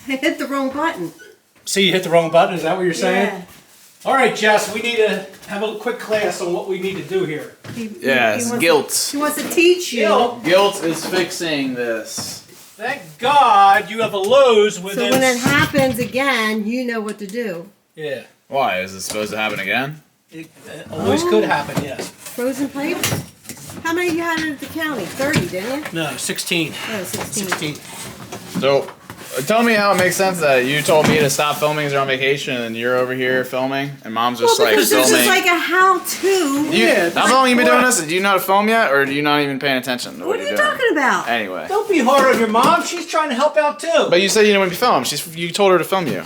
I hit the wrong button. See, you hit the wrong button. Is that what you're saying? Yeah. All right, Jess. We need to have a quick class on what we need to do here. Yes, guilt. He wants to teach you. Guilt is fixing this. Thank God you have a Lowe's within. So when it happens again, you know what to do. Yeah. Why? Is it supposed to happen again? It always could happen. Yes. Frozen pipes? How many you had at the county? 30, didn't you? No, 16. Oh, 16. 16. So, tell me how it makes sense that you told me to stop filming because you're on vacation and you're over here filming and mom's just Well, like because filming. this is like a how-to. How long you been doing this? Do you know how to film yet, or are you not even paying attention to What are you're you doing? talking about? Anyway. Don't be hard on your mom. She's trying to help out too. But you said you didn't want to film. You told her to film you.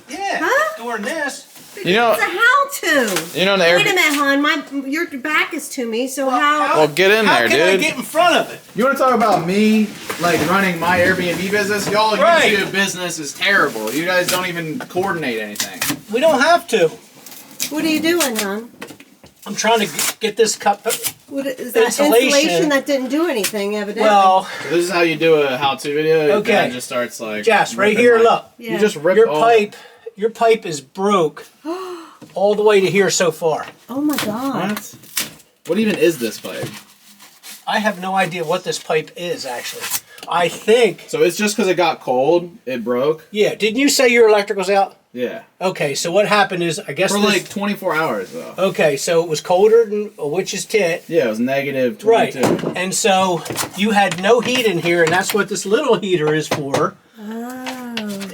Yeah. Huh? During this. You know. It's a how-to. You know in the Wait a minute, hon. Your back is to me, so how? Well, get in there, How can dude. I get in front of it? You want to talk about me, like, running my Airbnb business? Y'all Right. YouTube business is terrible. You guys don't even coordinate anything. We don't have to. What are you doing, hon? I'm trying to get this cup. What is that insulation that didn't do anything, evidently? Well, So this is how you do a how-to video. Okay. It just starts like. Jess, right ripping here, my- look. Yeah. You just rip Your pipe is broke all the way to here so far. Oh my God. What? What even is this pipe? I have no idea what this pipe is, actually. I think... So it's just because it got cold, it broke? Yeah, didn't you say your electric was out? Yeah. Okay, so what happened is, I guess For this... like 24 hours, though. Okay, so it was colder than a witch's tit. Yeah, it was negative 22. Right, and so you had no heat in here, and that's what this little heater is for.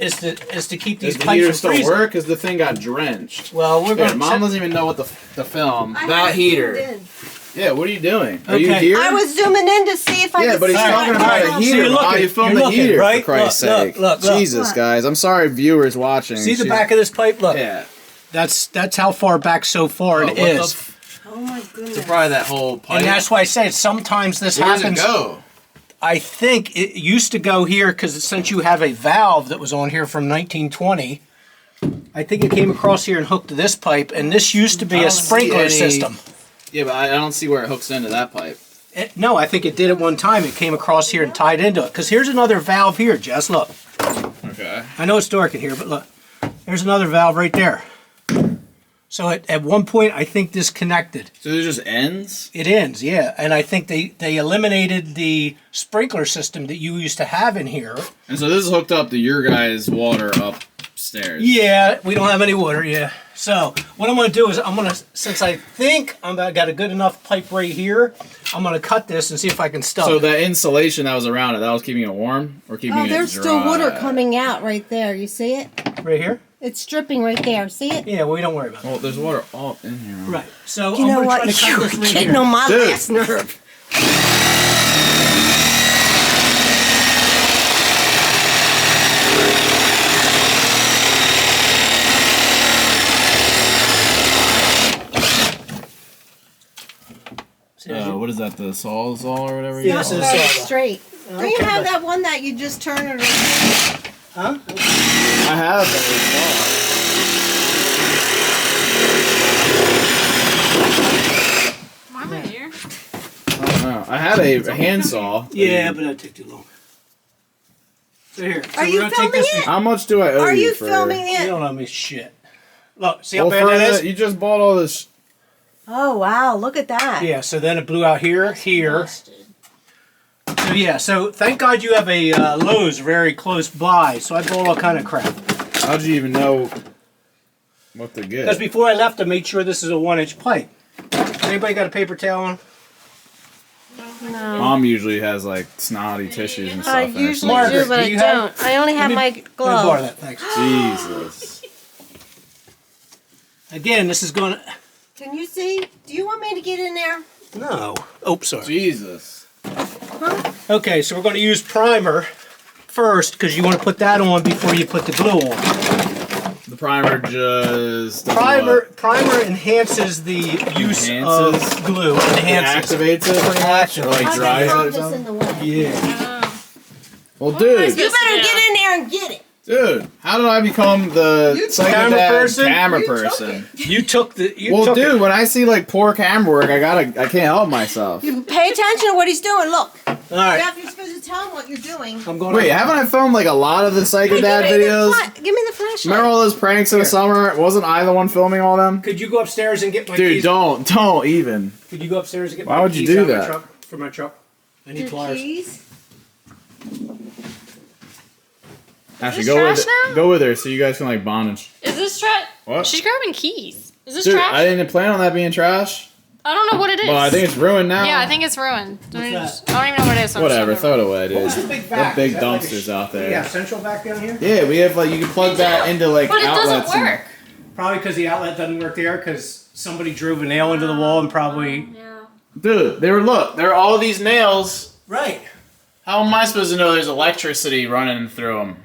Is to keep these Does the pipes heater from still freezing. work? Because the thing got drenched. Well, we're Yeah, going Mom to... doesn't even know what the film. I That had it heater. zoomed in. Yeah, what are you doing? Are you Okay. here? I was zooming in to see if I Yeah, could but he's see talking it. about a So heater. you're Why looking- you filmed you're the looking, heater, right? for Christ's Look, sake. look. Jesus, What? guys. I'm sorry, viewers watching. See the back of this pipe? Look. Yeah. That's how far back so far it is. Oh my goodness. So probably that whole pipe. And that's why I say sometimes this Where does it happens. go? I think it used to go here because since you have a valve that was on here from 1920, I think it came across here and hooked to this pipe, and this used to I be a don't see sprinkler any- system. Yeah, but I don't see where it hooks into that pipe. No, I think it did at one time. It came across here and tied into it. Because here's another valve here, Jess. Look. Okay. I know it's dark in here, but look. There's another valve right there. So at one point, I think this connected. So it just ends? It ends, yeah. And I think they eliminated the sprinkler system that you used to have in here. And so this is hooked up to your guys' water upstairs. Yeah, we don't have any water, yeah. So what I'm going to do is since I think I got a good enough pipe right here, I'm going to cut this and see if I can stuff So it. that insulation that was around it, that was keeping it warm or keeping Oh, it there's dry? still water coming out right there. You see it? Right here? It's dripping right there. See it? Yeah, well, we don't worry about it. Well, there's water all in here. Right. So You I'm know going what? to try to cut this You're right getting here. on my Dude. last nerve. See, What is that, the Sawzall or whatever? Yeah, you this call is it? Very solid. straight. Don't you Okay, have but- that one that you just turn it around? Huh? I have that. Why am I here? I don't know. I had a handsaw. Yeah, but that'd take too long. So here. So Are we're you gonna take filming this it? How much do I owe Are you for... filming You it? don't know me shit. Look, see how Well, bad for that is? you just bought all this... Oh, wow. Look at that. Yeah, so then it blew out here. So yeah, so thank God you have a Lowe's very close by. So I bought all kind of crap. How'd you even know what to Because get? before I left, I made sure this is a 1-inch pipe. Anybody got a paper towel on? No. Mom usually has like snotty tissues and stuff I in her usually sink. Margaret, do, but do I you have- don't. I only have my Let me borrow glove. that, thanks. Jesus. Again, this is going to... Can you see? Do you want me to get in there? No. Oh, sorry. Jesus. Okay, so we're going to use primer first because you want to put that on before you put the glue on. The primer just... does Primer enhances the use Enhances? of glue. what? It Enhances. activates it pretty much? Or like I dries can throw it or this in something? the way. Yeah. Oh. Well, What am I dude. You supposed to better do? get in there and get it. Dude, How did I become the Psycho camera Dad person? camera You took person? You took the. You Well, took dude, it. when I see like poor camera work, I can't help myself. You pay attention to what he's doing. Look. All right. Jeff, you're supposed to tell him what you're doing. I'm going. Wait, haven't I filmed like a lot of the Psycho Dad videos? Give me the flashlight. Remember all those pranks in the summer? Wasn't I the one filming all them? Could you go upstairs and get my Dude, keys? don't even. Could you go upstairs and get Why my would you keys do out of my that? truck, for my truck? I need Your pliers. keys. Actually, this trash now? go with her so you guys can like bondage. Is this trash? What? She's grabbing keys. Is this Dude, trash? I didn't plan on that being trash. I don't know what it is. Well, I think it's ruined now. Yeah, I think it's ruined. What's I that? don't even know what it is. So I'm just Whatever, gonna- throw it away, dude. What was the big The vac? big Is that like a dumpsters out there. Yeah, central back down here. Yeah, we have like you can plug that into like But it outlets. doesn't work. Probably because the outlet doesn't work there because somebody drove a nail into the wall and probably. Yeah. Dude, there are all these nails. Right. How am I supposed to know there's electricity running through them?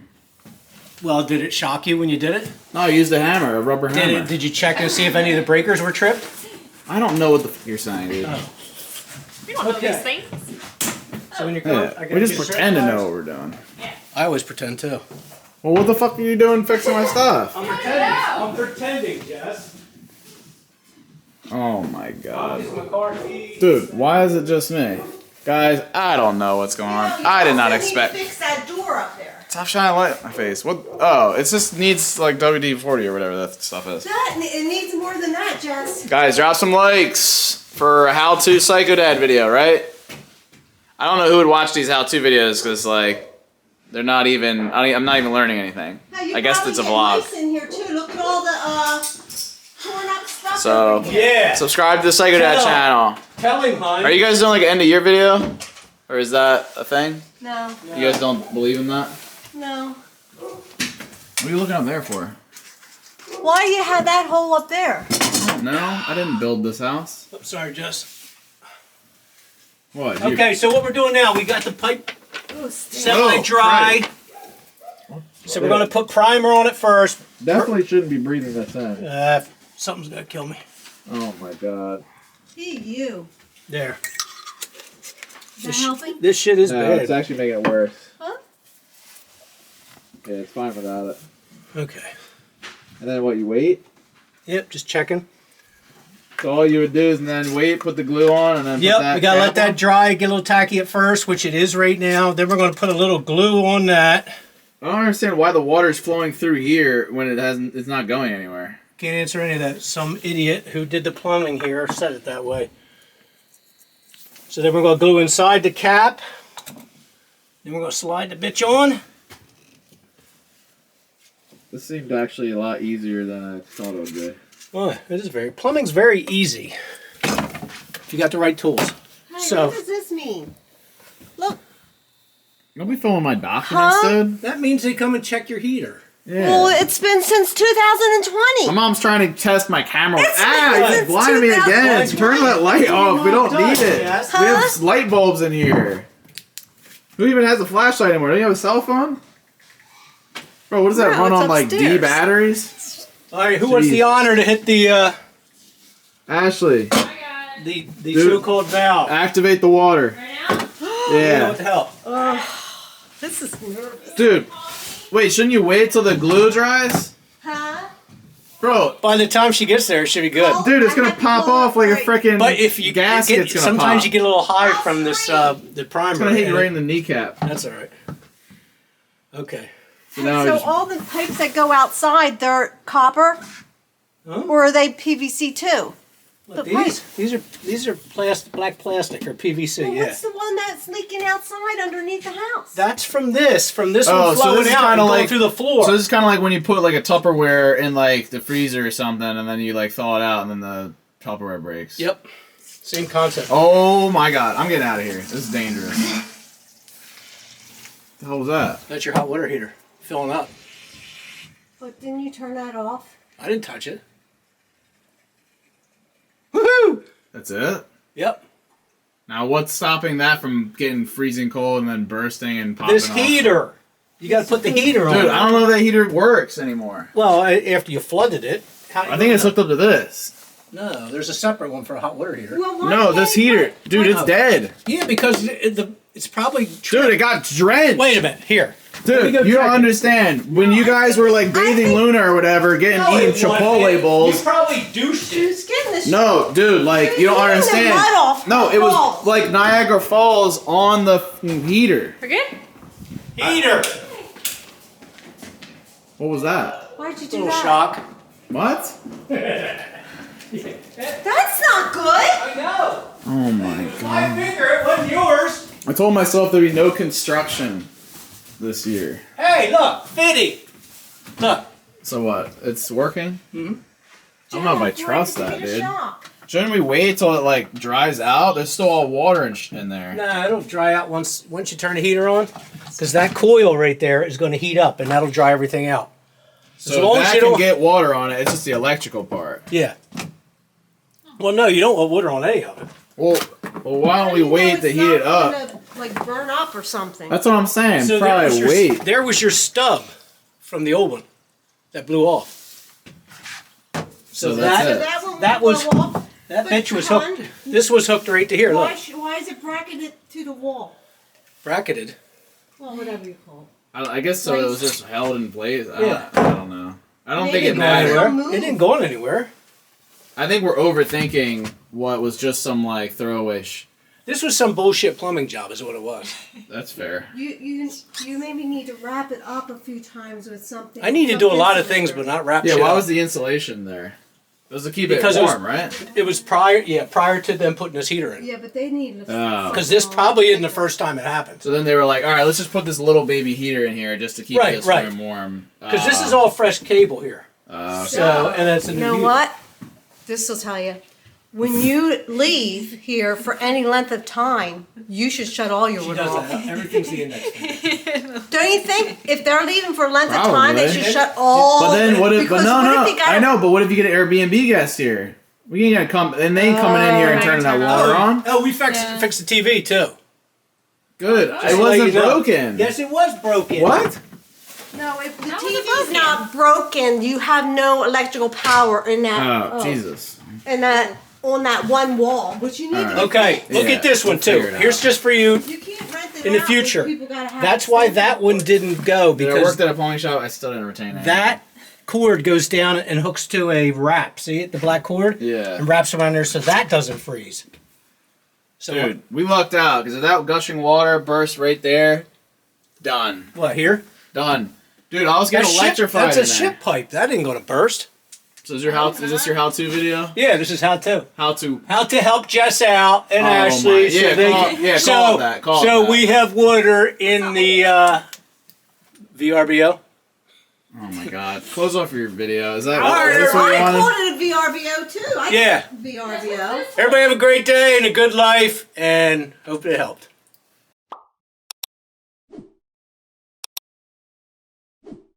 Well, did it shock you when you did it? No, I used a hammer, a rubber hammer. Did you check to see if any of the breakers were tripped? I don't know what the f you're saying, dude. Oh. We don't know Okay. these things. So when you're coming, Yeah, we just pretend to know what we're doing. I always pretend too. Well, what the fuck are you doing fixing my stuff? I'm pretending. I'm pretending, Jess. Oh my god. These are my car keys. Dude, why is it just me? Guys, I don't know what's going on. I did not expect. Fix that door up there. Stop shining light in my face. What? Oh, it just needs like WD-40 or whatever that stuff is. It needs more than that, Jess. Guys, drop some likes for a how-to Psycho Dad video, right? I don't know who would watch these how-to videos because like they're not even. I'm not even learning anything. I guess it's a vlog. Nice in here too. Look at all the torn up stuff. So over here. Yeah. subscribe to the Psycho Dad Tell. channel. Tell him, hon. Are you guys doing like an end of year video, or is that a thing? No, You guys don't believe in that? no. What are you looking up there for? Why you had that hole up there? No, I didn't build this house. I'm sorry, Jess. What? you- Okay, so what we're doing now, we got the pipe Oh, semi-dry. So we're going to put primer on it first. Definitely shouldn't be breathing this in. Something's going to kill me. Oh my god. You. There. Is that helping? This shit is No, bad. it's actually making it worse. Huh? Yeah, it's fine without it. Okay. And then what, you wait? Yep, just checking. So all you would do is then wait, put the glue on, and then put Yep, that we gotta let cap that on? dry, get a little tacky at first, which it is right now. Then we're gonna put a little glue on that. I don't understand why the water's flowing through here when it's not going anywhere. Can't answer any of that. Some idiot who did the plumbing here said it that way. So then we're gonna glue inside the cap. Then we're gonna slide the bitch on. This seemed actually a lot easier than I thought it would be. Oh, it is plumbing's very easy. If you got the right tools. Hey, So- what does this mean? Look. Don't be filming my documents, Huh? dude. That means they come and check your heater. Yeah. Well, it's been since 2020. My mom's trying to test my camera. It's Ah, been you since blinded me again. 2020. Turn that light off. We don't need it. Yes. We have light bulbs in here. Who even has a flashlight anymore? Don't you have a cell phone? Bro, what does that No, run it's on, like, D upstairs. batteries? All right, who wants the Jeez. honor to hit the Ashley, the Dude. so-called valve? activate the water. Right now? Yeah. What the hell? This is nervous. Dude, wait, shouldn't you wait till the glue dries? Huh? Bro, By the time she gets there, it should be good. dude, it's gonna pop off like a freaking But if you gasket's get, gonna sometimes pop. you get a little high from this the primer. It's gonna hit you and right in the kneecap. That's all right. Okay. So now I So just- all the pipes that go outside, they're copper, Huh? or are they PVC too? Look, The these are black plastic or PVC. Well, Yeah. what's the one that's leaking outside underneath the house? That's from this Oh, one so flowing this is out and kinda going like- through the floor. So this is kind of like when you put like a Tupperware in like the freezer or something, and then you like thaw it out, and then the Tupperware breaks. Yep. Same concept. Oh my god, I'm getting out of here. This is dangerous. What the hell was that? That's your hot water heater filling up. But didn't you turn that off? I didn't touch it. Woohoo! That's it? Yep. Now what's stopping that from getting freezing cold and then bursting and popping This off? heater. You got to put the heater on. Dude, I don't know if that heater works anymore. Well, after you flooded it. I think it's hooked up to this. No, there's a separate one for a hot water heater. Well, why No, can't this you heater. Dude, it's dead. Yeah, because it's probably. Dude, it got drenched. Wait a minute. Here. Dude, you don't understand. When you guys were like bathing Luna or whatever, eating Chipotle bowls. You probably douched it. Who's getting this? No, dude, like you don't understand. No, it was like Niagara Falls on the heater. Forget? Heater. What was that? Why'd you do Little that? shock. What? That's not good. I know. Oh my My god. finger, it wasn't yours. I told myself there'd be no construction this year. Hey, look, Fitty. Look. So what? It's working? Mm-hmm. I don't know if I Why trust did you that, get a dude. shock? Shouldn't we wait till it like dries out? There's still all water in there. Nah, it'll dry out once you turn the heater on, because that coil right there is going to heat up, and that'll dry everything out. So if that can get water on it, it's just the electrical part. Yeah. Well, no, you don't want water on any of it. Well, why don't we wait to heat it up? Gonna, like burn up or something. That's what I'm saying. So Probably wait. There was your stub from the old one that blew off. So that's it. That bitch was hooked. This was hooked right to here. Look, Why is it bracketed to the wall? bracketed. Well, whatever you call it. I guess so. It was just held in place. Yeah. I don't know. I don't think it Maybe matters. not. Anywhere. It didn't go anywhere. I think we're overthinking what was just some like throwaway. This was some bullshit plumbing job, is what it was. That's fair. You maybe need to wrap it up a few times with something. I need to do a lot of things, but not wrap Yeah. shit Why up. was the insulation there? It was to keep Because it it was- warm, right? It was prior to them putting this heater in. Yeah, but they need. Oh. Because this probably isn't the first time it happened. So then they were like, all right, let's just put this little baby heater in here just to keep Right, this right. room warm. Because this is all fresh cable here. Okay. So, and that's a You new know heater. what? This will tell you. When you leave here for any length of time, you should shut all your She water does off. that. Everything's the index finger. Don't you think if they're leaving for a length of time, they Probably. should shut all? But then what if? But because no, what if you no. gotta- I know. But what if you get an Airbnb guest here? We ain't gonna come, and they ain't coming in here and turning that water on. Oh, we fixed the TV too. Good. Just It to let wasn't you know. broken. Yes, it was broken. What? No, if the How was TV it is broken? not broken, you have no electrical power in that. Oh, Jesus. In that on that one wall, which you need to. Alright. Okay, look Yeah, at this one we'll too. figure it out. Here's just for you You can't rent it in the out, future. people gotta have That's it why set that up. one didn't go, When I because worked at a pawn shop, I still didn't retain it. that cord goes down and hooks to a wrap. See it, the black cord? Yeah. And wraps around there so that doesn't freeze. So Dude, we lucked out because if that gushing water burst right there, done. what here? Done. Dude, I was getting electrified. That's a in there. ship pipe. That ain't gonna burst. So is this your how-to video? Yeah, this is how to. How to? How to help Jess out and Oh my- Ashley. yeah, so they call- can, yeah, so, call it that, call it so that. we have water in the VRBO. Oh my God! Close off your video. Is that Alright, is this what you I wanted? quoted a VRBO too. I Yeah. did VRBO. Everybody have a great day and a good life, and hope it helped.